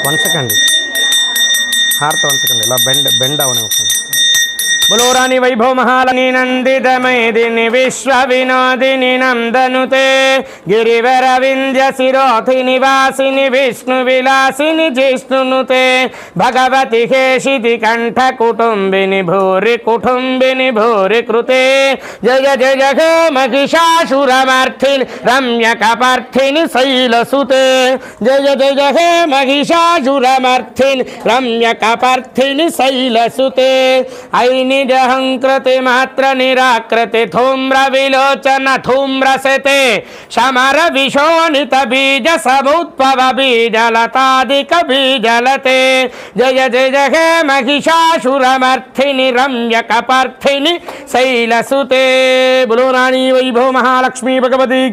1 second heart 1 second ఇలా bend అవని बोलो रानी वैभव महालक्ष्मी नंदित मेदिनी विश्व विनोदिनी नंदनुते गिरिवर विंध्य शिरोधि निवासिनी विष्णु विलासिनी जिष्णुनुते भगवती हेशिति कंठ कुटुंबिनी भूरि कृते जय जय जय महिषासुरमर्थिनी रम्यकपर्थिनी शैलसुते जय जय जय महिषासुरमर्थिनी रम्यकपर्थिनी शैलसुते ऐनि जहंकृति मात्र निराकृति धूम्र विलोचन धूम्रसते समर विशोणित बीज समुद्भव बीजलतादिक बीजलते जय जय जय महिषासुरमर्थिनी रम्यकपर्थिनी शैलसुते। बोलो रानी वैभव महालक्ष्मी भगवती।